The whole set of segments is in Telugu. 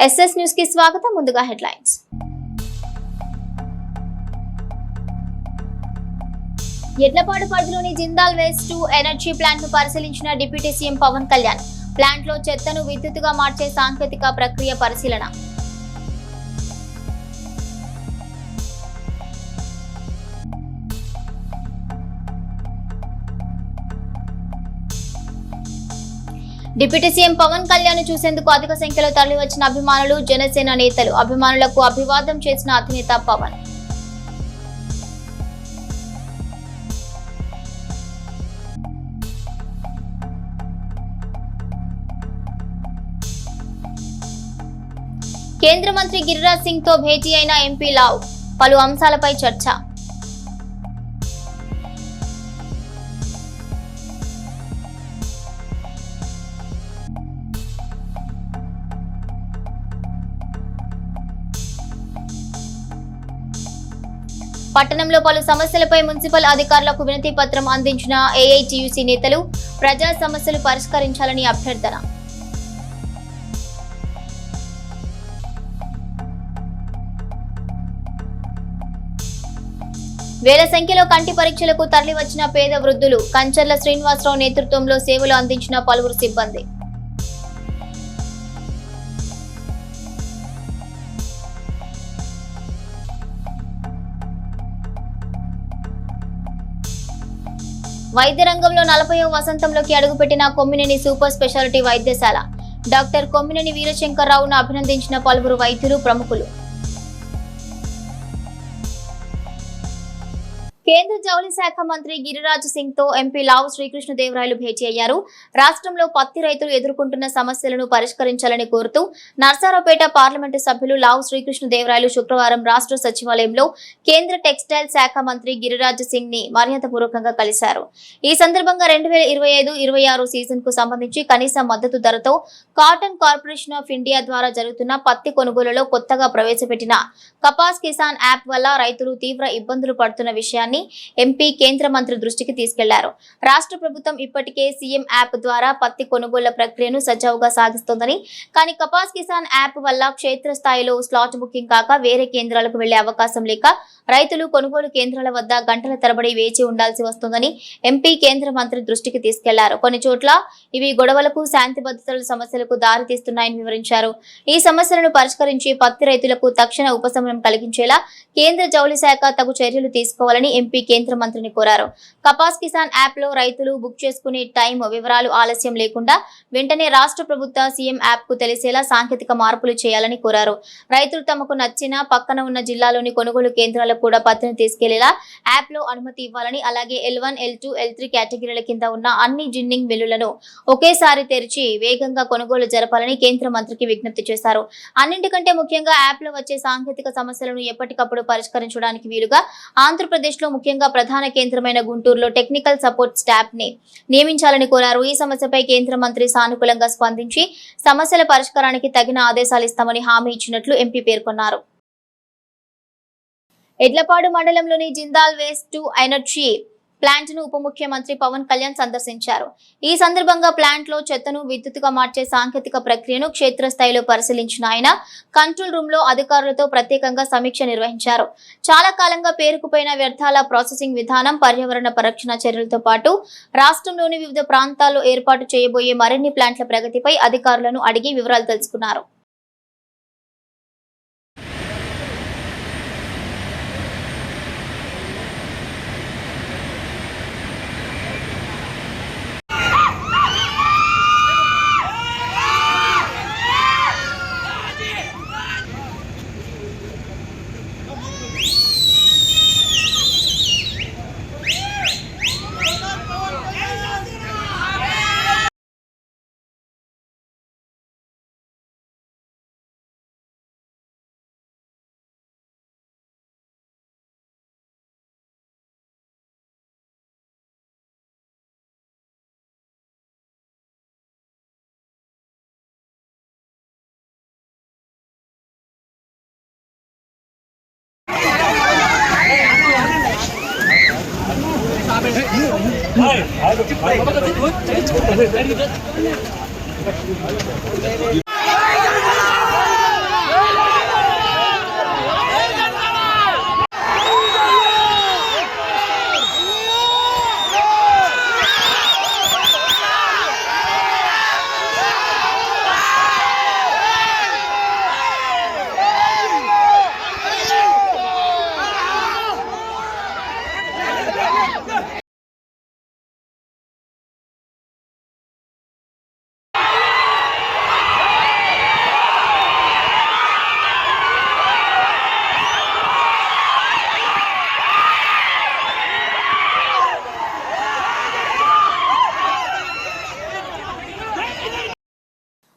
ఎస్ఎస్ న్యూస్ కి స్వాగతం. ముందుగా హెడ్లైన్స్. ఎడ్లపాడు పరిధిలోని Jindal waste to energy plant ను పరిశీలించిన deputy CM Pawan Kalyan. Plant లో చెత్తను విద్యుత్తుగా మార్చే సాంకేతిక ప్రక్రియ పరిశీలన. డిప్యూటీ సీఎం పవన్ కళ్యాణ్ చూసేందుకు అధిక సంఖ్యలో తరలివచ్చిన అభిమానులు, జనసేన నేతలు. అభిమానులకు అభివాదం చేసిన అధినేత పవన్. కేంద్ర మంత్రి గిరిరాజ్ సింగ్ తో భేటీ అయిన ఎంపీ లావ్. పలు అంశాలపై చర్చ. పట్టణంలో పలు సమస్యలపై మున్సిపల్ అధికారులకు వినతి పత్రం అందించిన ఏఐటీయూసీ నేతలు. ప్రజా సమస్యలు పరిష్కరించాలని అభ్యర్థన. వేల సంఖ్యలో కంటి పరీక్షలకు తరలివచ్చిన పేద వృద్ధులు. కంచర్ల శ్రీనివాసరావు నేతృత్వంలో సేవలు అందించిన పలువురు సిబ్బంది. వైద్య రంగంలో 40వ వసంతంలోకి అడుగుపెట్టిన కొమ్మినేని సూపర్ స్పెషాలిటీ వైద్యశాల. డాక్టర్ కొమ్మినేని వీరశంకర్రావును అభినందించిన పలువురు వైద్యులు, ప్రముఖులు. కేంద్ర జౌళి శాఖ మంత్రి గిరిరాజ్ సింగ్ తో ఎంపీ లావు శ్రీకృష్ణదేవరాయలు భేటీ అయ్యారు. రాష్ట్రంలో పత్తి రైతులు ఎదుర్కొంటున్న సమస్యలను పరిష్కరించాలని కోరుతూ నర్సారావుపేట పార్లమెంటు సభ్యులు లావు శ్రీకృష్ణదేవరాయలు శుక్రవారం రాష్ట్ర సచివాలయంలో కేంద్ర టెక్స్టైల్ శాఖ మంత్రి గిరిరాజ్ సింగ్ ని మర్యాదపూర్వకంగా కలిశారు. ఈ సందర్భంగా 2025-26 సీజన్ కు సంబంధించి కనీస మద్దతు ధరతో కాటన్ కార్పొరేషన్ ఆఫ్ ఇండియా ద్వారా జరుగుతున్న పత్తి కొనుగోలులో కొత్తగా ప్రవేశపెట్టిన కపాస్ కిసాన్ యాప్ వల్ల రైతులు తీవ్ర ఇబ్బందులు పడుతున్న విషయాన్ని ఎంపీ కేంద్ర మంత్రి దృష్టికి తీసుకెళ్లారు. రాష్ట్ర ప్రభుత్వం ఇప్పటికే సీఎం యాప్ ద్వారా పత్తి కొనుగోళ్ల ప్రక్రియను సజావుగా సాగిస్తోందని, కానీ కపాస్ కిసాన్ యాప్ వల్ల క్షేత్రస్థాయిలో స్లాట్ బుకింగ్ కాక వేరే కేంద్రాలకు వెళ్లే అవకాశం లేక రైతులు కొనుగోలు కేంద్రాల వద్ద గంటల తరబడి వేచి ఉండాల్సి వస్తోందని ఎంపీ కేంద్ర మంత్రి దృష్టికి తీసుకెళ్లారు. కొన్ని చోట్ల ఇవి గొడవలకు, శాంతి భద్రతల సమస్యలకు దారితీస్తున్నాయని వివరించారు. ఈ సమస్యలను పరిష్కరించి పత్తి రైతులకు తక్షణ ఉపశమనం కలిగించేలా కేంద్ర జౌళి శాఖ తగు చర్యలు తీసుకోవాలని ఎంపీ కేంద్ర మంత్రిని కోరారు. కపాస్ కిసాన్ యాప్ లో రైతులు బుక్ చేసుకునే టైం వివరాలు ఆలస్యం లేకుండా వెంటనే రాష్ట్ర ప్రభుత్వ సీఎం యాప్ కు తెలిసేలా సాంకేతిక మార్పులు చేయాలని కోరారు. రైతులు తమకు నచ్చిన పక్కన ఉన్న జిల్లాలోని కొనుగోలు కేంద్రాలకు కూడా పత్తిని తీసుకెళ్లేలా యాప్ లో అనుమతి ఇవ్వాలని, అలాగే L1, L2, L3 కేటగిరీల కింద ఉన్న అన్ని జిన్నింగ్ మిల్లులను ఒకేసారి తెరిచి వేగంగా కొనుగోలు జరపాలని కేంద్ర మంత్రికి విజ్ఞప్తి చేశారు. అన్నింటికంటే ముఖ్యంగా యాప్ లో వచ్చే సాంకేతిక సమస్యలను ఎప్పటికప్పుడు పరిష్కరించడానికి వీలుగా ఆంధ్రప్రదేశ్ లో ముఖ్యంగా ప్రధాన కేంద్రమైన గుంటూరులో టెక్నికల్ సపోర్ట్ స్టాఫ్ ని నియమించాలని కోరారు. ఈ సమస్యపై కేంద్ర మంత్రి సానుకూలంగా స్పందించి సమస్యల పరిష్కారానికి తగిన ఆదేశాలు ఇస్తామని హామీ ఇచ్చినట్లు ఎంపీ పేర్కొన్నారు. ఎడ్లపాడు మండలంలోని Jindal waste to energy plant ను ఉప ముఖ్యమంత్రి పవన్ కళ్యాణ్ సందర్శించారు. ఈ సందర్భంగా ప్లాంట్ లో చెత్తను విద్యుత్తుగా మార్చే సాంకేతిక ప్రక్రియను క్షేత్రస్థాయిలో పరిశీలించిన ఆయన కంట్రోల్ రూమ్ లో అధికారులతో ప్రత్యేకంగా సమీక్ష నిర్వహించారు. చాలా కాలంగా పేరుకుపోయిన వ్యర్థాల ప్రాసెసింగ్ విధానం, పర్యావరణ పరిరక్షణ చర్యలతో పాటు రాష్ట్రంలోని వివిధ ప్రాంతాల్లో ఏర్పాటు చేయబోయే మరిన్ని ప్లాంట్ల ప్రగతిపై అధికారులను అడిగి వివరాలు తెలుసుకున్నారు.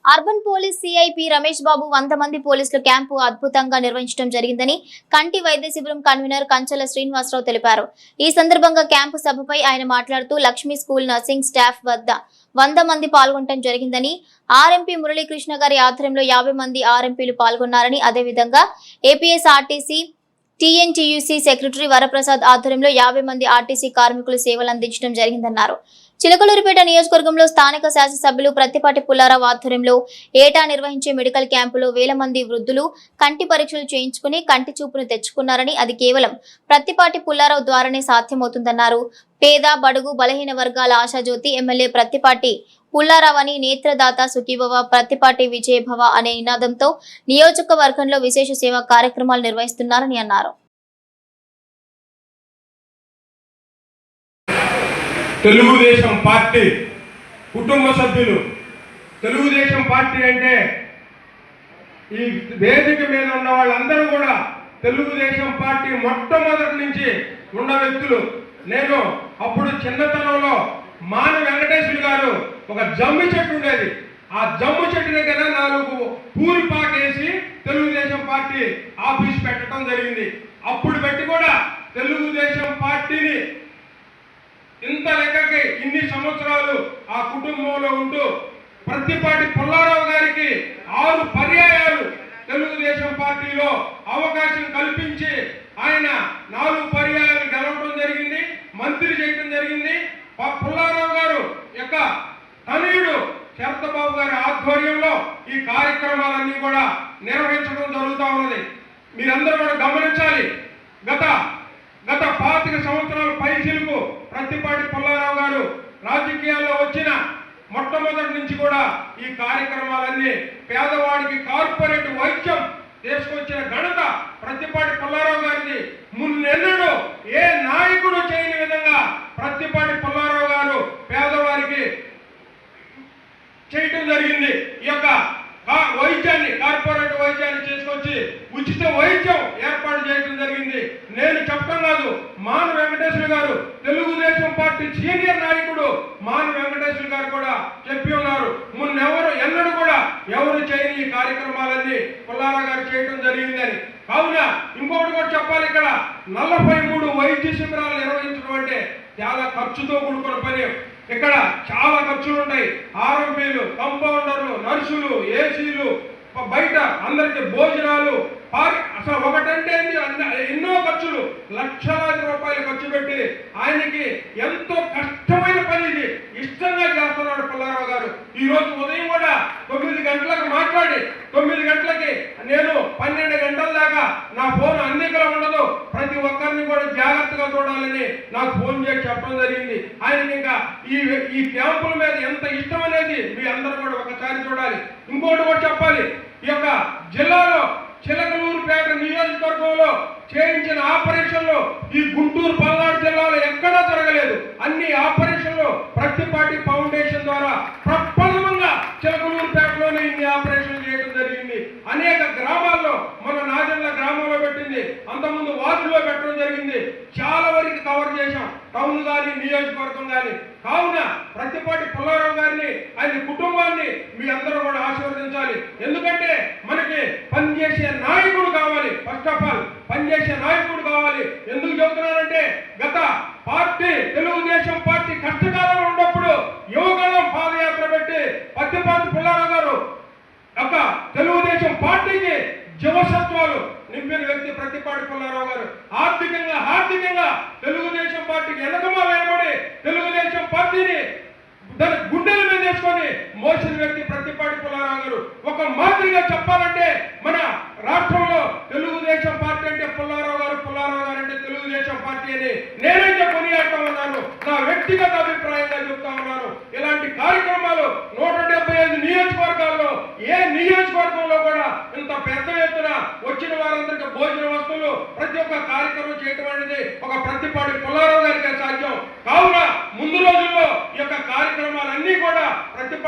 Urban police CIP Ramesh Babu 100 మంది పోలీసుల క్యాంపు అద్భుతంగా నిర్వహించడం జరిగిందని కంటి వైద్య శిబిరం కన్వీనర్ కంచల శ్రీనివాసరావు తెలిపారు. ఈ సందర్భంగా క్యాంపు సభపై ఆయన మాట్లాడుతూ లక్ష్మీ స్కూల్ నర్సింగ్ స్టాఫ్ వద్ద 100 మంది పాల్గొనడం జరిగిందని, ఆర్ఎంపీ మురళీకృష్ణ గారి ఆధ్వర్యంలో 50 మంది ఆర్ఎంపీలు పాల్గొన్నారని, అదేవిధంగా ఏపీఎస్ఆర్టీసీ టీఎన్టీయూసీ సెక్రటరీ వరప్రసాద్ ఆధ్వర్యంలో 50 మంది ఆర్టీసీ కార్మికులు సేవలు అందించడం జరిగిందన్నారు. చిలకలూరిపేట నియోజకవర్గంలో స్థానిక శాసనసభ్యులు ప్రత్తిపాటి పుల్లారావు ఆధ్వర్యంలో ఏటా నిర్వహించే మెడికల్ క్యాంపులో 1000 మంది వృద్ధులు కంటి పరీక్షలు చేయించుకుని కంటి చూపును తెచ్చుకున్నారని, అది కేవలం ప్రత్తిపాటి పుల్లారావు ద్వారానే సాధ్యమవుతుందన్నారు. పేద బడుగు బలహీన వర్గాల ఆశాజ్యోతి ఎమ్మెల్యే ప్రత్తిపాటి పుల్లారావు అని, నేత్రదాత సుఖీభవ ప్రత్తిపాటి విజయభవ అనే నినాదంతో నియోజకవర్గంలో విశేష సేవా కార్యక్రమాలు నిర్వహిస్తున్నారని అన్నారు. తెలుగుదేశం పార్టీ కుటుంబ సభ్యులు, తెలుగుదేశం పార్టీ అంటే ఈ వేదిక మీద ఉన్న వాళ్ళందరూ కూడా తెలుగుదేశం పార్టీ మొట్టమొదటి నుంచి ఉన్న వ్యక్తులు. నేను అప్పుడు చిన్నతనంలో మాన వెంకటేశ్వర గారు ఒక జమ్మి చెట్టు ఉండేది, ఆ జమ్ము చెట్టు దగ్గర 4 పూరిపాకేసి తెలుగుదేశం పార్టీ ఆఫీస్ పెట్టడం జరిగింది. అప్పుడు పెట్టి కూడా తెలుగుదేశం పార్టీని ఇంత లెక్కకి ఇన్ని సంవత్సరాలు ఆ కుటుంబంలో ఉంటూ ప్రత్తిపాటి పుల్లారావు గారికి 6 పర్యాయాలు తెలుగుదేశం పార్టీలో అవకాశం కల్పించి ఆయన 4 పర్యాయాలు గెలవడం జరిగింది, మంత్రి చేయడం జరిగింది. పుల్లారావు గారు యొక్క తనయుడు శరతబాబు గారి ఆధ్వర్యంలో ఈ కార్యక్రమాలన్నీ కూడా నిర్వహించడం జరుగుతూ ఉన్నది. మీరందరూ కూడా గమనించాలి. గత 25 సంవత్సరాల పైచిలకు ప్రత్తిపాటి పుల్లారావు గారు రాజకీయాల్లో వచ్చిన మొట్టమొదటి నుంచి కూడా ఈ కార్యక్రమాలన్నీ పేదవాడికి కార్పొరేట్ వైద్యం తీసుకొచ్చిన ఘనత ప్రత్తిపాటి పుల్లారావు గారిది. మున్నెన్నడూ ఏ నాయకుడు చేయని విధంగా ప్రత్తిపాటి పుల్లారావు గారు పేదవారికి చేయటం జరిగింది. ఈ యొక్క వైద్యాన్ని, కార్పొరేట్ వైద్యాన్ని తీసుకొచ్చి ఉచిత వైద్యం ఏర్పాటు చేయడం జరిగింది. నేను చెప్పడం కాదు, మాన వెంకటేశ్వర గారు తెలుగుదేశం పార్టీ సీనియర్ నాయకుడు మాన వెంకటేశ్వర గారు కూడా చెప్పి ఉన్నారు, ఎన్నడూ కూడా ఎవరు చేయని ఈ కార్యక్రమాలన్నీ పుల్లారావు గారు చేయడం జరిగిందని. కావున ఇంకొకటి కూడా చెప్పాలి, ఇక్కడ 43 వైద్య శిబిరాలు నిర్వహించడం అంటే చాలా ఖర్చుతో కూడుకున్న పని. ఇక్కడ చాలా ఖర్చులు ఉంటాయి. ఆర్ఎంపీలు, కంపౌండర్లు, నర్సులు, ఏసీలు, బయట అందరికి భోజనాలు, అసలు ఒకటంటే ఎన్నో ఖర్చులు, లక్షలాది రూపాయలు ఖర్చు పెట్టి ఆయనకి ఎంతో కష్టమైన పని ఇది ఇష్టంగా చేస్తున్నాడు పుల్లారావు గారు. ఈ రోజు ఉదయం కూడా 9 గంటలకు మాట్లాడి 9 గంటలకి నేను 12 గంటల దాకా నా ఫోన్ అందికలో ఉండదు, ప్రతి ఒక్కరిని కూడా జాగ్రత్తగా చూడాలని నాకు ఫోన్ చేసి చెప్పడం జరిగింది. ఆయనకి ఇంకా ఈ క్యాంపుల మీద ఎంత ఇష్టం అనేది మీ అందరూ కూడా ఒకసారి చూడాలి. ఇంకోటి కూడా చెప్పాలి, ఈ యొక్క జిల్లాలో చిలకలూరుపేట నియోజకవర్గంలో చేయించిన ఆపరేషన్లు ఈ గుంటూరు పల్నాడు జిల్లాలో ఎక్కడా జరగలేదు. అన్ని ఆపరేషన్లు ప్రత్తిపాటి ఫౌండేషన్ ద్వారా ప్రప్రథమంగా చిలకలూరుపేటలోనే ఇన్ని ఆపరేషన్లు చేయడం జరిగింది. అనేక గ్రామాల్లో, మన నాజల్ల గ్రామంలో పెట్టింది, అంతకుముందు వార్డులో పెట్టడం జరిగింది. చాలా వరకు కవర్ చేశాం, టౌన్ కానీ నియోజకవర్గం కానీ. కావున ప్రత్తిపాటి పుల్లారావు గారిని, ఆయన కుటుంబాన్ని మీ అందరూ కూడా ఆశీర్వదించాలి. ఎందుకంటే మనకి పనిచేసే నాయకుడు కావాలి. ఫస్ట్ ఆఫ్ ఆల్ పనిచేసే నాయకుడు కావాలి. ఎందుకు చెబుతున్నానంటే, గత పార్టీ తెలుగుదేశం పార్టీ కష్టకాలంలో ఉన్నప్పుడు యువగళం పాదయాత్ర పెట్టి ప్రత్తిపాటి పుల్లారావు గారు ఒక తెలుగుదేశం పార్టీకి జవసత్వాలు నింపిన వ్యక్తి ప్రత్తిపాటి పుల్లారావు గారు. ఆర్థికంగా తెలుగుదేశం పార్టీకి వెనకమా నిలబడి తెలుగుదేశం పార్టీని తన గుండెల మీద వేసుకొని మోసిన వ్యక్తి ప్రత్తిపాటి పుల్లారావు గారు. ఒక మాదిరిగా చెప్పాలంటే మన రాష్ట్రంలో తెలుగుదేశం పార్టీ అంటే పుల్లారావు గారు, పుల్లారావు గారు అంటే తెలుగుదేశం పార్టీ అని నేనైతే కొనియాడుతూ ఉన్నాను. నా వ్యక్తిగత అభిప్రాయంగా చెప్తా ఉన్నాను. ఇలాంటి కార్యక్రమాలు 175 నియోజకవర్గాల్లో ఏ నియోజకవర్గంలో కూడా ఇంత పెద్ద ఎత్తున వచ్చిన వారందరికీ భోజన వస్తువులు ప్రతి ఒక్క కార్యక్రమం చేయటం అనేది ఒక ప్రత్తిపాటి పుల్లారావు గారికి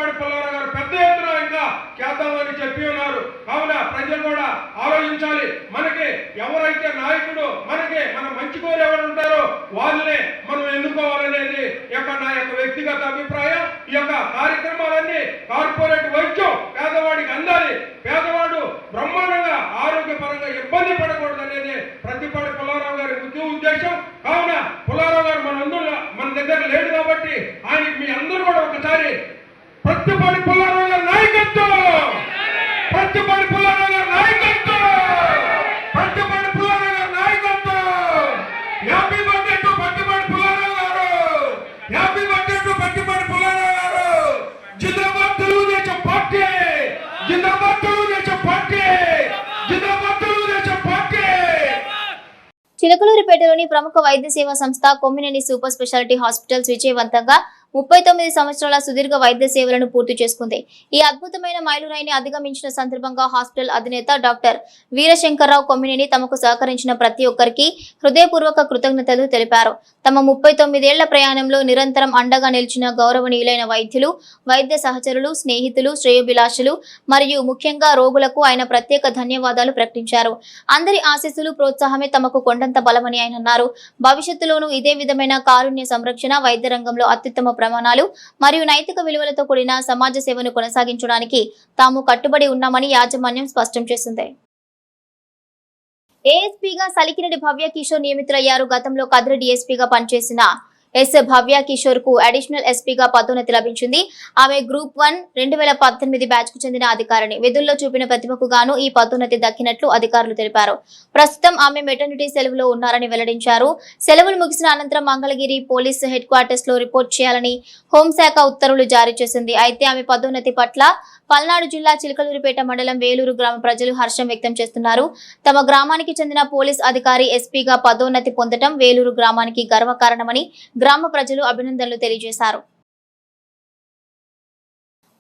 ప్రత్తిపాటి పుల్లారావు గారు పెద్ద ఎత్తున ఇంకా చేద్దామని చెప్పి ఉన్నారు. కావున ప్రజలు కూడా ఆలోచించాలి. మనకి ఎవరైతే నాయకుడు మన మంచి కోరు ఎవరు ఉంటారో వాళ్ళనే మనం ఎన్నుకోవాలనేది నా యొక్క వ్యక్తిగత అభిప్రాయం. ఈ యొక్క కార్యక్రమాలన్నీ కార్పొరేట్ వైద్యం పేదవాడికి అందాలి, పేదవాడు బ్రహ్మాండంగా ఆరోగ్యపరంగా ఇబ్బంది పడకూడదు అనేది ప్రత్తిపాటి పుల్లారావు గారి ముఖ్య ఉద్దేశం. కావున పుల్లారావు గారు మన దగ్గర లేడు కాబట్టి ఆయనకి మీ అందరూ కూడా ఒకసారి ప్రత్తిపాటి పుల్లారావు గారి నాయకత్వం, ప్రత్తిపాటి పుల్లారావు గారి నాయకత్వం, ప్రత్తిపాటి పుల్లారావు గారి నాయకత్వం. Happy birthday to Prathipati Pullarao గారు, happy birthday to Prathipati Pullarao గారు. జిందాబాద్ తెలుగుదేశం పార్టీ, జిందాబాద్ తెలుగుదేశం పార్టీ, జిందాబాద్ తెలుగుదేశం పార్టీ. చిలకలూరిపేటలోని ప్రముఖ వైద్య సేవా సంస్థ కొమ్మినేని సూపర్ స్పెషాలిటీ హాస్పిటల్స్ విజయవంతంగా 39 సంవత్సరాల సుదీర్ఘ వైద్య సేవలను పూర్తి చేసుకుంది. ఈ అద్భుతమైన మైలురాయిని అధిగమించిన సందర్భంగా హాస్పిటల్ అధినేత డాక్టర్ వీరశంకర్రావు కొమ్మినేని తమకు సహకరించిన ప్రతి ఒక్కరికి హృదయపూర్వక కృతజ్ఞతలు తెలిపారు. తమ 39 ఏళ్ల ప్రయాణంలో నిరంతరం అండగా నిలిచిన గౌరవనీయులైన వైద్యులు, వైద్య సహచరులు, స్నేహితులు, శ్రేయోభిలాషులు మరియు ముఖ్యంగా రోగులకు ఆయన ప్రత్యేక ధన్యవాదాలు ప్రకటించారు. అందరి ఆశీస్సులు, ప్రోత్సాహమే తమకు కొండంత బలమని ఆయన అన్నారు. భవిష్యత్తులోనూ ఇదే విధమైన కారుణ్య సంరక్షణ, వైద్య రంగంలో అత్యుత్తమ ప్రమాణాలు మరియు నైతిక విలువలతో కూడిన సమాజ సేవను కొనసాగించడానికి తాము కట్టుబడి ఉన్నామని యాజమాన్యం స్పష్టం చేసింది. ఏఎస్పీగా సలికిరెడ్డి భవ్య కిషోర్ నియమితులయ్యారు. గతంలో కదిరి డీఎస్పీగా పనిచేసిన భవ్య కిషోర్ కు అడిషనల్ ఎస్పీగా పదోన్నతి లభించింది. ఆమె గ్రూప్ 1 2018 బ్యాచ్ కు చెందిన అధికారిని. విధుల్లో చూపిన ప్రతిభకు గాను ఈ పదోన్నతి దక్కినట్లు అధికారులు తెలిపారు. ప్రస్తుతం ఆమె మెటర్నిటీ సెలవులో ఉన్నారని వెల్లడించారు. సెలవులు ముగిసిన అనంతరం మంగళగిరి పోలీస్ హెడ్ క్వార్టర్స్ లో రిపోర్ట్ చేయాలని హోంశాఖ ఉత్తర్వులు జారీ చేసింది. అయితే ఆమె పదోన్నతి పట్ల పల్నాడు జిల్లా చిలకలూరిపేట మండలం వేలూరు గ్రామ ప్రజలు హర్షం వ్యక్తం చేస్తున్నారు. తమ గ్రామానికి చెందిన పోలీస్ అధికారి ఎస్పీగా పదోన్నతి పొందడం వేలూరు గ్రామానికి గర్వకారణమని గ్రామ ప్రజలు అభినందనలు తెలియజేశారు.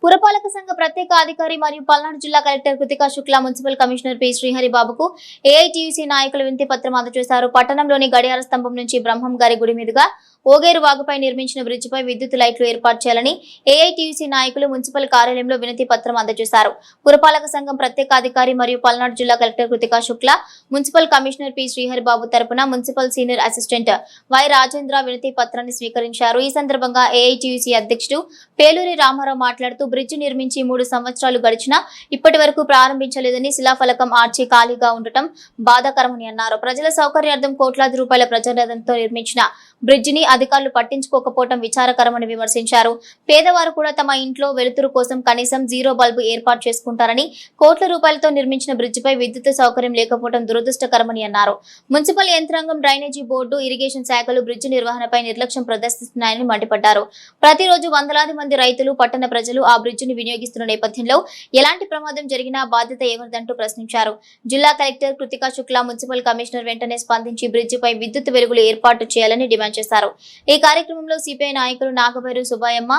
పురపాలక సంఘ ప్రత్యేక అధికారి మరియు పల్నాడు జిల్లా collector Krithika Shukla, municipal commissioner P Srihari బాబుకు ఏఐటీయూసీ నాయకులు వినతి పత్రం అందజేశారు. పట్టణంలోని గడియార స్తంభం నుంచి బ్రహ్మం గారి గుడి మీదుగా ఓగేరు వాగుపై నిర్మించిన బ్రిడ్జిపై విద్యుత్ లైట్లు ఏర్పాటు చేయాలని ఏఐటీయూసీ నాయకులు మున్సిపల్ కార్యాలయంలో వినతి పత్రం అందజేశారు. పురపాలక సంఘం ప్రత్యేక అధికారి మరియు పల్నాడు జిల్లా collector Krithika Shukla, municipal commissioner P Srihari Babu తరపున municipal senior assistant Y Rajendra వినతి పత్రాన్ని స్వీకరించారు. ఈ సందర్భంగా ఏఐటీయూసీ అధ్యక్షుడు పేలూరి రామారావు మాట్లాడుతూ బ్రిడ్జి నిర్మించి 3 సంవత్సరాలు గడిచినా ఇప్పటి వరకు ప్రారంభించలేదని, శిలాఫలకం ఆర్చి ఖాళీగా ఉండటం బాధాకరమని అన్నారు. ప్రజల సౌకర్యార్థం కోట్లాది రూపాయల ప్రజాధనంతో నిర్మించిన బ్రిడ్జిని అధికారులు పట్టించుకోకపోవడం విచారకరమని విమర్శించారు. పేదవారు కూడా తమ ఇంట్లో వెలుతురు కోసం కనీసం 0 బల్బు ఏర్పాటు చేసుకుంటారని, కోట్ల రూపాయలతో నిర్మించిన బ్రిడ్జిపై విద్యుత్ సౌకర్యం లేకపోవడం దురదృష్టకరమని అన్నారు. మున్సిపల్ యంత్రాంగం, డ్రైనేజీ బోర్డు, ఇరిగేషన్ శాఖలు బ్రిడ్జి నిర్వహణపై నిర్లక్ష్యం ప్రదర్శిస్తున్నాయని మండిపడ్డారు. ప్రతిరోజు వందలాది మంది రైతులు, పట్టణ ప్రజలు ఆ బ్రిడ్జిని వినియోగిస్తున్న నేపథ్యంలో ఎలాంటి ప్రమాదం జరిగినా బాధ్యత ఎవరిదంటూ ప్రశ్నించారు. జిల్లా collector Krithika Shukla, municipal commissioner వెంటనే స్పందించి బ్రిడ్జిపై విద్యుత్ వెలుగులు ఏర్పాటు చేయాలని డిమాండ్ చేశారు. ఈ కార్యక్రమంలో సిపిఐ నాయకులు నాగభైరు సుబ్బయ్యమ్మ,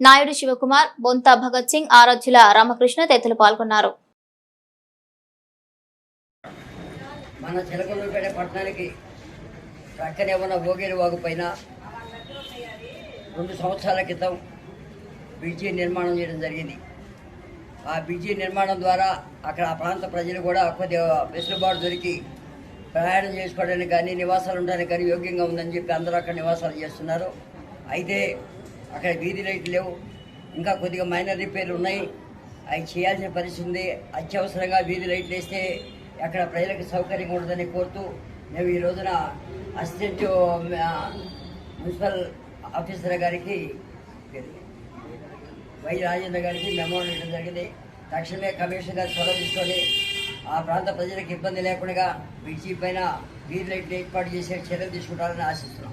నాయుడు శివకుమార్, బొంత భగత్ సింగ్, ఆరాధ్యుల రామకృష్ణ తదితరులు పాల్గొన్నారు. మన చిలకలూరిపేట పట్టణానికి ప్రక్కనే ఉన్న ఓగేరు వాగు పైన 2 సంవత్సరాల క్రితం బ్రిడ్జి నిర్మాణం చేయడం జరిగింది. ఆ బ్రిడ్జి నిర్మాణం ద్వారా అక్కడ ఆ ప్రాంత ప్రజలు కూడా కొద్దిగా వెసులుబాటు దొరికి ప్రయాణం చేసుకోవడానికి కానీ, నివాసాలు ఉండడానికి కానీ యోగ్యంగా ఉందని చెప్పి అందరూ అక్కడ నివాసాలు చేస్తున్నారు. అయితే అక్కడ వీధి లైట్లు లేవు, ఇంకా కొద్దిగా మైనర్ రిపేర్లు ఉన్నాయి. అవి చేయాల్సిన పరిస్థితి ఉంది. అత్యవసరంగా వీధి లైట్లు వేస్తే అక్కడ ప్రజలకు సౌకర్యంగా ఉంటుందని కోరుతూ మేము ఈ రోజున అసిస్టెంట్ మున్సిపల్ ఆఫీసర్ గారికి వై రాజేంద్ర గారికి మెమోరాండం ఇవ్వడం జరిగింది. తక్షణమే కమిషనర్ గారు చొరవ తీసుకొని ఆ ప్రాంత ప్రజలకు ఇబ్బంది లేకుండా బ్రిడ్జి పైన వీధి లైట్లు ఏర్పాటు చేసే చర్యలు తీసుకుంటారని ఆశిస్తున్నాం.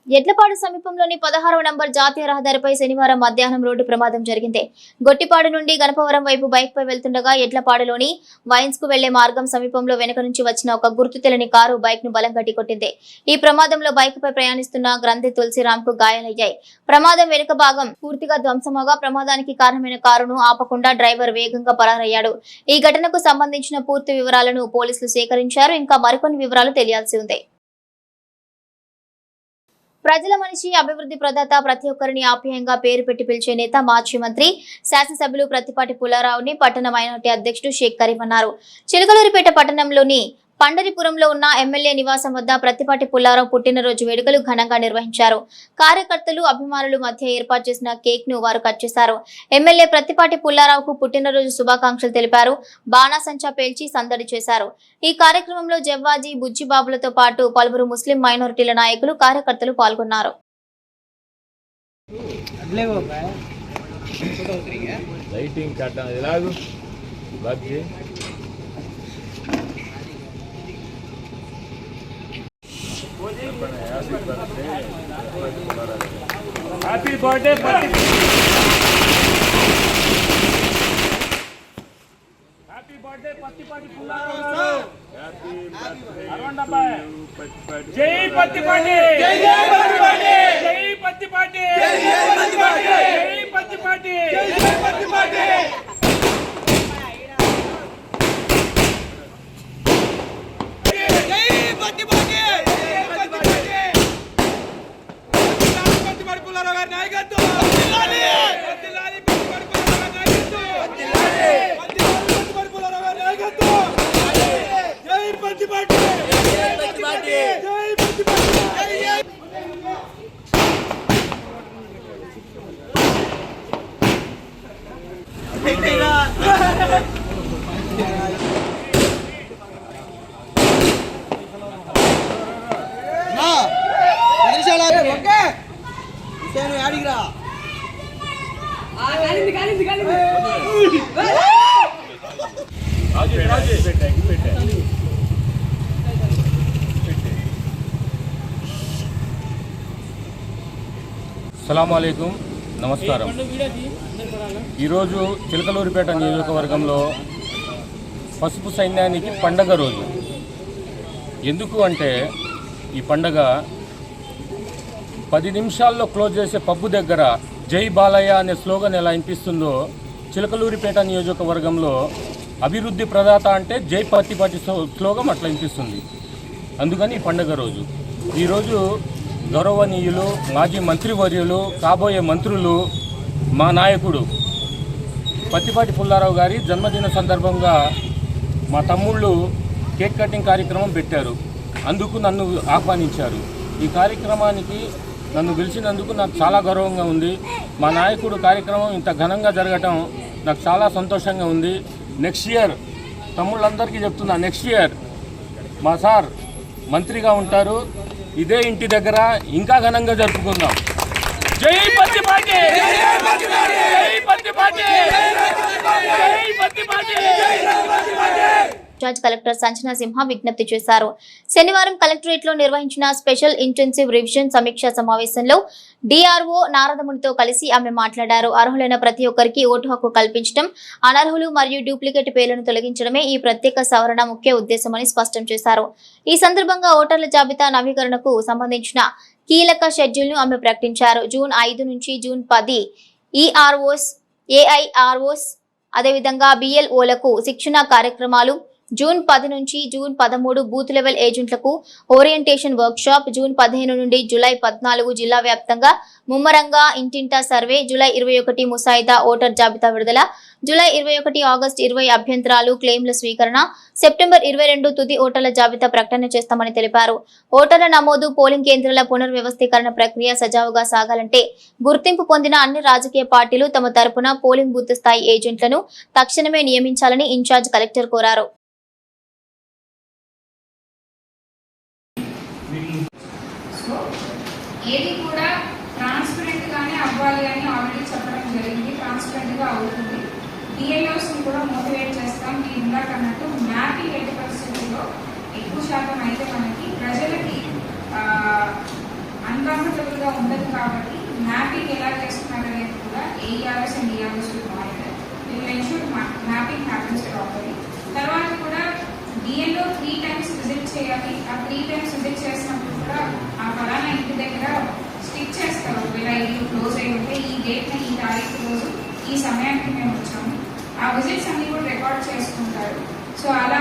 ఎడ్లపాడు సమీపంలోని 16వ నంబర్ జాతీయ రహదారిపై శనివారం మధ్యాహ్నం రోడ్డు ప్రమాదం జరిగింది. గొట్టిపాడు నుండి గణపవరం వైపు బైక్ పై వెళ్తుండగా ఎడ్లపాడులోని వైన్స్ కు వెళ్లే మార్గం సమీపంలో వెనుక నుంచి వచ్చిన ఒక గుర్తు తెలియని కారు బైక్ ను బలంగా ఢీకొట్టింది. ఈ ప్రమాదంలో బైక్ పై ప్రయాణిస్తున్న గ్రంథి తులసిరామ్ కు గాయాలయ్యాయి. ప్రమాదం వెనుక భాగం పూర్తిగా ధ్వంసమగా ప్రమాదానికి కారణమైన కారును ఆపకుండా డ్రైవర్ వేగంగా పరారయ్యాడు. ఈ ఘటనకు సంబంధించిన పూర్తి వివరాలను పోలీసులు సేకరించారు. ఇంకా మరికొన్ని వివరాలు తెలియాల్సి ఉంది. ప్రజల మనిషి, అభివృద్ధి ప్రదాత, ప్రతి ఒక్కరిని ఆప్యాయంగా పేరు పెట్టి పిలిచే నేత మాజీ మంత్రి, శాసనసభ్యులు ప్రత్తిపాటి పుల్లారావుని పట్టణ మైనార్టీ అధ్యక్షుడు షేక్ కరీం అన్నారు. చిలకలూరిపేట పట్టణంలోని పండరిపురంలో ఉన్న ఎమ్మెల్యే నివాసం వద్ద ప్రత్తిపాటి పుల్లారావు పుట్టినరోజు వేడుకలు ఘనంగా నిర్వహించారు. కార్యకర్తలు, అభిమానుల మధ్య ఏర్పాటు చేసిన కేక్ ను వారు కట్ చేశారు. ఎమ్మెల్యే ప్రత్తిపాటి పుల్లారావుకు పుట్టినరోజు శుభాకాంక్షలు తెలిపారు. బాణాసంచా పేల్చి సందడి చేశారు. ఈ కార్యక్రమంలో జవ్వాజీ, బుజ్జిబాబులతో పాటు పలువురు ముస్లిం మైనారిటీల నాయకులు, కార్యకర్తలు పాల్గొన్నారు. Happy birthday, Happy birthday, Pattipati Pullaaravu. Happy birthday. Arvandabhai. Jai Pattipati. Jai Pattipati. Jai Pattipati. Jai Pattipati. Jai Pattipati. Jai Pattipati. అస్సలాముఅలైకుం, నమస్కారం. ఈరోజు చిలకలూరిపేట నియోజకవర్గంలో పసుపు సైన్యానికి పండగ రోజు. ఎందుకు అంటే ఈ పండగ 10 నిమిషాల్లో క్లోజ్ చేసే పబ్బు దగ్గర జై బాలయ్య అనే స్లోగన్ ఎలా వినిపిస్తుందో చిలకలూరిపేట నియోజకవర్గంలో అభివృద్ధి ప్రదాత అంటే జై పత్తిపాటి స్లోగం అట్లా వినిపిస్తుంది. అందుకని ఈ పండగ రోజు. ఈరోజు గౌరవనీయులు, మాజీ మంత్రివర్యులు, కాబోయే మంత్రులు, మా నాయకుడు పత్తిపాటి పుల్లారావు గారి జన్మదిన సందర్భంగా మా తమ్ముళ్ళు కేక్ కటింగ్ కార్యక్రమం పెట్టారు. అందుకు నన్ను ఆహ్వానించారు. ఈ కార్యక్రమానికి నన్ను పిలిచినందుకు నాకు చాలా గౌరవంగా ఉంది. మా నాయకుడు కార్యక్రమం ఇంత ఘనంగా జరగటం నాకు చాలా సంతోషంగా ఉంది. నెక్స్ట్ ఇయర్ తమ్ముళ్ళందరికీ చెప్తున్నా, నెక్స్ట్ ఇయర్ మా సార్ మంత్రిగా ఉంటారు. ఇదే ఇంటి దగ్గర ఇంకా ఘనంగా జరుపుకుందాం. జై పత్తిపాటి. జై పత్తిపాటి. జై పత్తిపాటి. జార్జ్ కలెక్టర్ సంజనా సింహ విజ్ఞప్తి చేశారు. శనివారం కలెక్టరేట్ లో నిర్వహించిన స్పెషల్ ఇంటెన్సివ్ రివిజన్ సమీక్షా సమావేశంలో డిఆర్ఓ నారదమునితో కలిసి ఆమె మాట్లాడారు. అర్హులైన ప్రతి ఒక్కరికి ఓటు హక్కు కల్పించడం, అనర్హులు మరియు డూప్లికేట్ పేర్లను తొలగించడమే ఈ ప్రత్యేక సవరణ ముఖ్య ఉద్దేశమని స్పష్టం చేశారు. ఈ సందర్భంగా ఓటర్ల జాబితా నవీకరణకు సంబంధించిన కీలక షెడ్యూల్ ను ఆమె ప్రకటించారు. జూన్ 5 నుంచి జూన్ 10 ఈఆర్ఓస్, ఏఐఆర్ఓస్, అదేవిధంగా బిఎల్ఓలకు శిక్షణ కార్యక్రమాలు, జూన్ 10 నుంచి జూన్ 13 బూత్ లెవెల్ ఏజెంట్లకు ఓరియంటేషన్ వర్క్షాప్, జూన్ 15 నుండి జూలై 14 జిల్లా వ్యాప్తంగా ముమ్మరంగా ఇంటింటా సర్వే, జూలై 21 ముసాయిదా ఓటర్ జాబితా విడుదల, జూలై 21 ఆగస్టు 20 అభ్యంతరాలు, క్లెయిమ్ల స్వీకరణ, సెప్టెంబర్ 22 తుది ఓటర్ల జాబితా ప్రకటన చేస్తామని తెలిపారు. ఓటర్ల నమోదు, పోలింగ్ కేంద్రాల పునర్వ్యవస్థీకరణ ప్రక్రియ సజావుగా సాగాలంటే గుర్తింపు పొందిన అన్ని రాజకీయ పార్టీలు తమ తరపున పోలింగ్ బూత్ స్థాయి ఏజెంట్లను తక్షణమే నియమించాలని ఇన్ఛార్జ్ కలెక్టర్ కోరారు. ఏది కూడా ట్రాన్స్పరెంట్ గానే అవ్వాలి అని ఆల్రెడీ చెప్పడం జరిగింది. ట్రాన్స్పరెంట్ గా అవుతుంది. డిఎల్ఓస్ కూడా మోటివేట్ చేస్తాం. మీరు ఇందాక అన్నట్టు మ్యాపింగ్ ఎట్టి పరిస్థితుల్లో ఎక్కువ శాతం అయితే మనకి ప్రజలకి అన్కంఫర్టబుల్ గా ఉండదు. కాబట్టి మ్యాపింగ్ ఎలా చేస్తున్నారు అనేది కూడా ARS and DRS monitor will ensure mapping happens properly. తర్వాత కూడా డిఎల్ఓ 3 times విజిట్ చేయాలి. ఆ 3 times విజిట్ చేసినప్పుడు కూడా ఆ ఫలానా ఇంటి దగ్గర స్టిక్ చేస్తారు. ఒకవేళ ఇల్లు క్లోజ్ అయి ఉంటే ఈ డేట్ని, ఈ తారీఖు రోజు, ఈ సమయానికి మేము వచ్చాము. ఆ విజిట్స్ అన్ని కూడా రికార్డ్ చేసుకుంటారు. సో అలా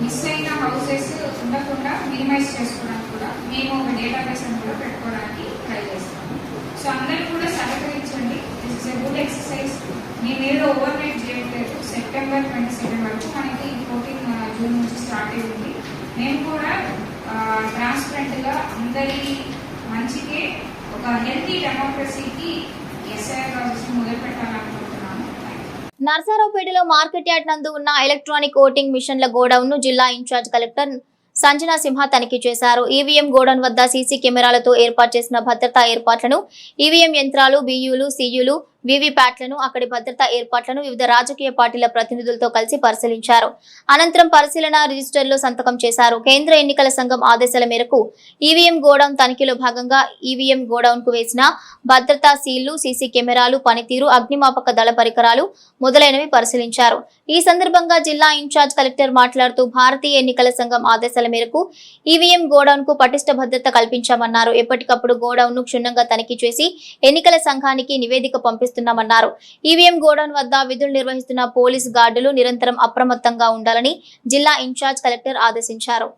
మిస్ అయిన హౌసెస్ ఉండకుండా మినిమైజ్ చేసుకోవడానికి కూడా మేము ఒక డేటాబేస్ అని కూడా కూడా పెట్టుకోవడానికి ట్రై చేస్తాము. సో అందరూ కూడా సహకరించండి. This is a good exercise. మేము ఏదో ఓవర్ నైట్ చేయట్లేదు. సెప్టెంబర్ 27 వరకు మనకి 14 జూన్ నుంచి స్టార్ట్ అయ్యింది. మేము కూడా ట్రాన్స్పరెంట్గా అందరి మంచికే ఒక హెల్తీ డెమోక్రసీకి ఎస్ఐఆర్ ప్రాసెస్ మొదలు పెట్టాలనుకుంటున్నాను. నర్సారావుపేటలో మార్కెట్ యార్డ్ నందు ఉన్న ఎలక్ట్రానిక్ ఓటింగ్ మిషన్ల గోడౌన్ ను జిల్లా ఇన్ఛార్జ్ కలెక్టర్ సంజనా సింహ తనిఖీ చేశారు. ఈవీఎం గోడౌన్ వద్ద సీసీ కెమెరాలతో ఏర్పాటు చేసిన భద్రతా ఏర్పాట్లను, ఈవీఎం యంత్రాలు, బియ్యూలు, సీయూలు, వీవీప్యాట్లను, అక్కడి భద్రతా ఏర్పాట్లను వివిధ రాజకీయ పార్టీల ప్రతినిధులతో కలిసి పరిశీలించారు. అనంతరం పరిశీలన రిజిస్టర్లో సంతకం చేశారు. కేంద్ర ఎన్నికల సంఘం ఆదేశాల మేరకు ఈవీఎం గోడౌన్ తనిఖీలో భాగంగా ఈవీఎం గోడౌన్ కు వేసిన భద్రతా సీళ్లు, సీసీ కెమెరాలు పనితీరు, అగ్నిమాపక దళ పరికరాలు మొదలైనవి పరిశీలించారు. ఈ సందర్భంగా జిల్లా ఇన్ఛార్జ్ కలెక్టర్ మాట్లాడుతూ భారతీయ ఎన్నికల సంఘం ఆదేశాల మేరకు ఈవీఎం గోడౌన్ కు పటిష్ట భద్రత కల్పించామన్నారు. ఎప్పటికప్పుడు గోడౌన్ ను క్షుణ్ణంగా తనిఖీ చేసి ఎన్నికల సంఘానికి నివేదిక పంపిస్తున్నామన్నారు. ఈవీఎం గోడౌన్ వద్ద విధులు నిర్వహిస్తున్న పోలీస్ గార్డులు నిరంతరం అప్రమత్తంగా ఉండాలని జిల్లా ఇన్ఛార్జ్ కలెక్టర్ ఆదేశించారు.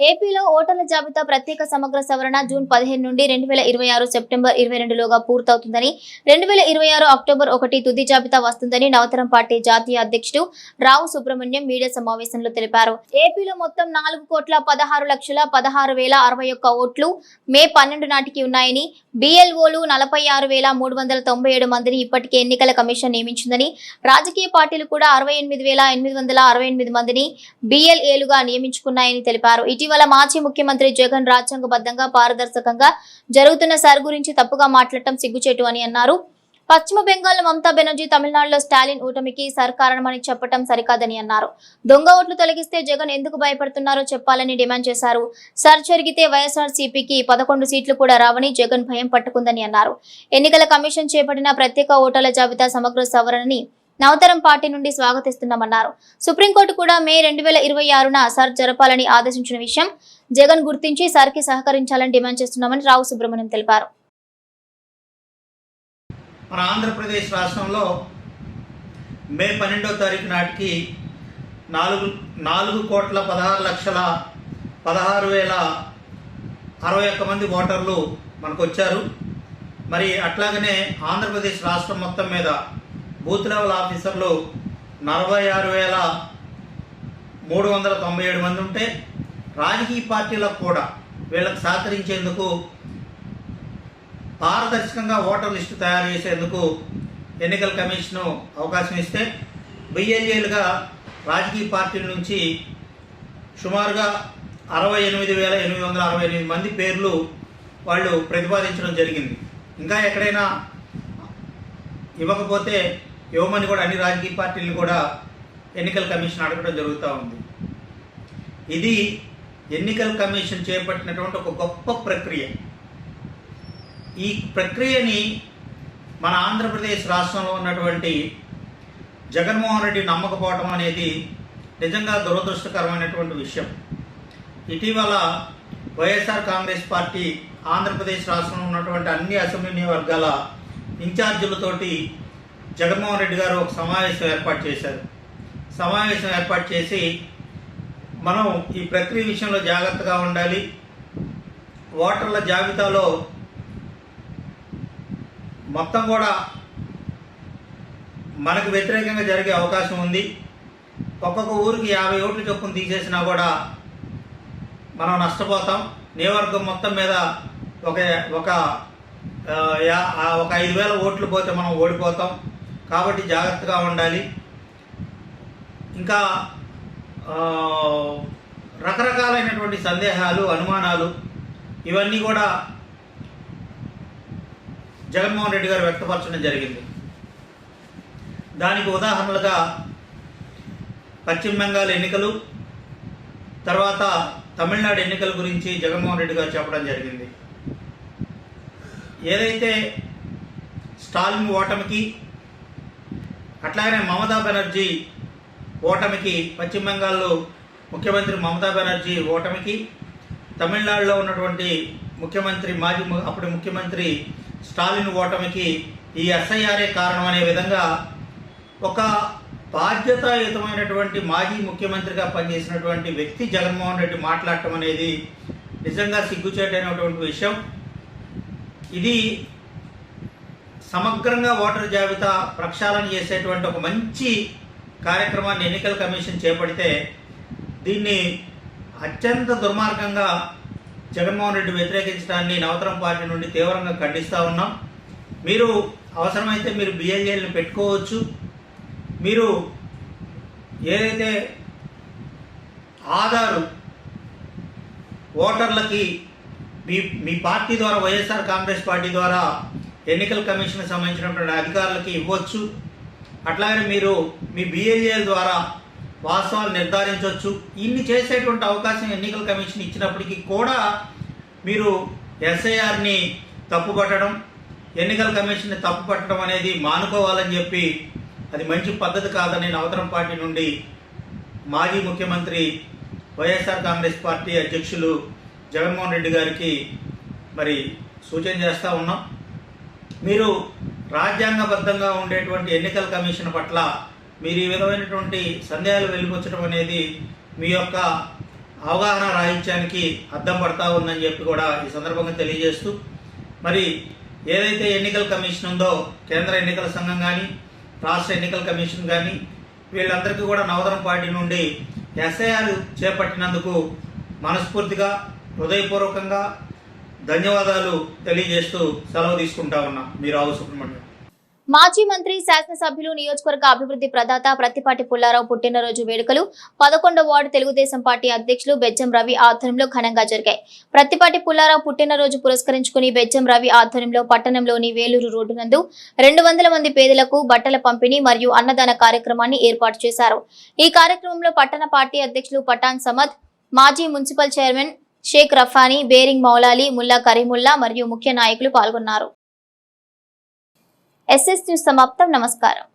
ఏపీలో ఓటర్ల జాబితా ప్రత్యేక సమగ్ర సవరణ జూన్ 15 నుండి 2026 సెప్టెంబర్ 22లోగా పూర్తవుతుందని, 2026 అక్టోబర్ 1 తుది జాబితా వస్తుందని నవతరం పార్టీ జాతీయ అధ్యక్షుడు రావు సుబ్రహ్మణ్యం మీడియా సమావేశంలో తెలిపారు. ఏపీలో మొత్తం 4,16,16,061 ఓట్లు మే 12 నాటికి ఉన్నాయని, BLOలు 46,397 మందిని ఇప్పటికే ఎన్నికల కమిషన్ నియమించిందని, రాజకీయ పార్టీలు కూడా 68,868 మందిని BLAలుగా నియమించుకున్నాయని తెలిపారు. ఇటీవల మాజీ ముఖ్యమంత్రి జగన్ రాజ్యాంగబద్ధంగా పారదర్శకంగా జరుగుతున్న సర్ గురించి తప్పుగా మాట్లాడటం సిగ్గుచేటు అని అన్నారు. పశ్చిమ బెంగాల్లో మమతా బెనర్జీ, తమిళనాడులో స్టాలిన్ ఓటమికి సర్ కారణమని చెప్పడం సరికాదని అన్నారు. దొంగ ఓట్లు తొలగిస్తే జగన్ ఎందుకు భయపడుతున్నారో చెప్పాలని డిమాండ్ చేశారు. సర్ జరిగితే వైఎస్ఆర్సీపీకి 11 సీట్లు కూడా రావని జగన్ భయం పట్టుకుందని అన్నారు. ఎన్నికల కమిషన్ చేపట్టిన ప్రత్యేక ఓటర్ల జాబితా సమగ్ర సవరణని నవతరం పార్టీ నుండి స్వాగతిస్తున్నామన్నారు. సుప్రీంకోర్టు కూడా మే 2026న సర్ జరపాలని ఆదేశించిన విషయం జగన్ గుర్తించి సర్కి సహకరించాలని డిమాండ్ చేస్తున్నామని రావు సుబ్రహ్మణ్యం తెలిపారు. మన ఆంధ్రప్రదేశ్ రాష్ట్రంలో మే 12వ తారీఖు నాటికి 4,16,16,061 మంది ఓటర్లు మనకు వచ్చారు. మరి అట్లాగనే ఆంధ్రప్రదేశ్ రాష్ట్రం మొత్తం మీద బూత్ లెవెల్ ఆఫీసర్లు 46,397 మంది ఉంటే, రాజకీయ పార్టీలకు కూడా వీళ్ళకి సహకరించేందుకు పారదర్శకంగా ఓటర్ లిస్టు తయారు చేసేందుకు ఎన్నికల కమిషను అవకాశం ఇస్తే, BLAలుగా రాజకీయ పార్టీల నుంచి సుమారుగా 68,868 మంది పేర్లు వాళ్ళు ప్రతిపాదించడం జరిగింది. ఇంకా ఎక్కడైనా ఇవ్వకపోతే ఇవ్వమని కూడా అన్ని రాజకీయ పార్టీలను కూడా ఎన్నికల కమిషన్ అడగడం జరుగుతూ ఉంది. ఇది ఎన్నికల కమిషన్ చేపట్టినటువంటి ఒక గొప్ప ప్రక్రియ. ఈ ప్రక్రియని మన ఆంధ్రప్రదేశ్ రాష్ట్రంలో ఉన్నటువంటి జగన్మోహన్ రెడ్డి నమ్మకపోవడం అనేది నిజంగా దురదృష్టకరమైనటువంటి విషయం. ఇటీవల వైఎస్ఆర్ కాంగ్రెస్ పార్టీ ఆంధ్రప్రదేశ్ రాష్ట్రంలో ఉన్నటువంటి అన్ని అసెంబ్లీ నియోజకవర్గాల ఇన్ఛార్జీలతోటి జగన్మోహన్ రెడ్డి గారు ఒక సమావేశం ఏర్పాటు చేశారు. సమావేశం ఏర్పాటు చేసి మనం ఈ ప్రక్రియ విషయంలో జాగ్రత్తగా ఉండాలి, ఓటర్ల జాబితాలో మొత్తం కూడా మనకు వ్యతిరేకంగా జరిగే అవకాశం ఉంది, ఒక్కొక్క ఊరికి 50 ఓట్లు చొప్పున తీసేసినా కూడా మనం నష్టపోతాం, నియోజకవర్గం మొత్తం మీద ఒక 5,000 ఓట్లు పోతే మనం ఓడిపోతాం, కాబట్టి జాగ్రత్తగా ఉండాలి. ఇంకా రకరకాలైనటువంటి సందేహాలు, అనుమానాలు ఇవన్నీ కూడా జగన్మోహన్ రెడ్డి గారు వ్యక్తపరచడం జరిగింది. దానికి ఉదాహరణలుగా పశ్చిమ బెంగాల్ ఎన్నికలు, తర్వాత తమిళనాడు ఎన్నికల గురించి జగన్మోహన్ రెడ్డి గారు చెప్పడం జరిగింది. ఏదైతే స్టాలిన్ ఓటమికి, అట్లాగనే మమతా బెనర్జీ ఓటమికి, పశ్చిమ బెంగాల్లో ముఖ్యమంత్రి మమతా బెనర్జీ ఓటమికి, తమిళనాడులో ఉన్నటువంటి ముఖ్యమంత్రి అప్పటి ముఖ్యమంత్రి స్టాలిన్ ఓటమికి ఈ SIRఏ కారణం అనే విధంగా ఒక బాధ్యతాయుతమైనటువంటి మాజీ ముఖ్యమంత్రిగా పనిచేసినటువంటి వ్యక్తి జగన్మోహన్ రెడ్డి మాట్లాడటం అనేది నిజంగా సిగ్గుచేటైనటువంటి విషయం. ఇది సమగ్రంగా ఓటర్ జాబితా ప్రక్షాళన చేసేటువంటి ఒక మంచి కార్యక్రమాన్ని ఎన్నికల కమిషన్ చేపడితే దీన్ని అత్యంత దుర్మార్గంగా జగన్మోహన్ రెడ్డి వ్యతిరేకించడాన్ని నవతరం పార్టీ నుండి తీవ్రంగా ఖండిస్తూ ఉన్నాం. మీరు అవసరమైతే మీరు బిఎల్ఏలను పెట్టుకోవచ్చు. మీరు ఏదైతే ఆధారు ఓటర్లకి మీ పార్టీ ద్వారా వైఎస్ఆర్ కాంగ్రెస్ పార్టీ ద్వారా ఎన్నికల కమిషన్కి సంబంధించినటువంటి అధికారులకి ఇవ్వచ్చు. అట్లాగే మీరు మీ బిఎల్ఏల ద్వారా వాస్తవాలు నిర్ధారించవచ్చు. ఇన్ని చేసేటువంటి అవకాశం ఎన్నికల కమిషన్ ఇచ్చినప్పటికీ కూడా మీరు ఎస్ఐఆర్ని తప్పుపట్టడం, ఎన్నికల కమిషన్ని తప్పుపట్టడం అనేది మానుకోవాలని చెప్పి అది మంచి పద్ధతి కాదని నవతరం పార్టీ నుండి మాజీ ముఖ్యమంత్రి వైఎస్ఆర్ కాంగ్రెస్ పార్టీ అధ్యక్షులు జగన్మోహన్ రెడ్డి గారికి మరి సూచన చేస్తూ ఉన్నాం. మీరు రాజ్యాంగబద్ధంగా ఉండేటువంటి ఎన్నికల కమిషన్ పట్ల మీరు ఈ విధమైనటువంటి సందేహాలు వెలిబుచ్చడం అనేది మీ యొక్క అవగాహన రాహిత్యానికి అద్దం పడతా ఉందని చెప్పి కూడా ఈ సందర్భంగా తెలియజేస్తూ, మరి ఏదైతే ఎన్నికల కమిషన్ ఉందో కేంద్ర ఎన్నికల సంఘం కానీ రాష్ట్ర ఎన్నికల కమిషన్ కానీ వీళ్ళందరికీ కూడా నవతరం పార్టీ నుండి ఎస్ఐఆర్ చేపట్టినందుకు మనస్ఫూర్తిగా హృదయపూర్వకంగా ధన్యవాదాలు తెలియజేస్తూ సెలవు తీసుకుంటా ఉన్నా. మీ రావు సుబ్రహ్మణ్యం. మాజీ మంత్రి శాసనసభ్యులు నియోజకవర్గ అభివృద్ధి ప్రదాత ప్రత్తిపాటి పుల్లారావు పుట్టినరోజు వేడుకలు 11వ వార్డు తెలుగుదేశం పార్టీ అధ్యక్షులు బెజ్జం రవి ఆధ్వర్యంలో ఘనంగా జరిగాయి. ప్రత్తిపాటి పుల్లారావు పుట్టినరోజు పురస్కరించుకుని బెజ్జం రవి ఆధ్వర్యంలో పట్టణంలోని వేలూరు రోడ్డు నందు 200 మంది పేదలకు బట్టల పంపిణీ మరియు అన్నదాన కార్యక్రమాన్ని ఏర్పాటు చేశారు. ఈ కార్యక్రమంలో పట్టణ పార్టీ అధ్యక్షులు పఠాన్ సమద్, మాజీ మున్సిపల్ చైర్మన్ షేక్ రఫానీ, బేరింగ్ మౌలాలి, ముల్లా కరీముల్లా మరియు ముఖ్య నాయకులు పాల్గొన్నారు. SS న్యూస్ సమాప్తం. నమస్కారం.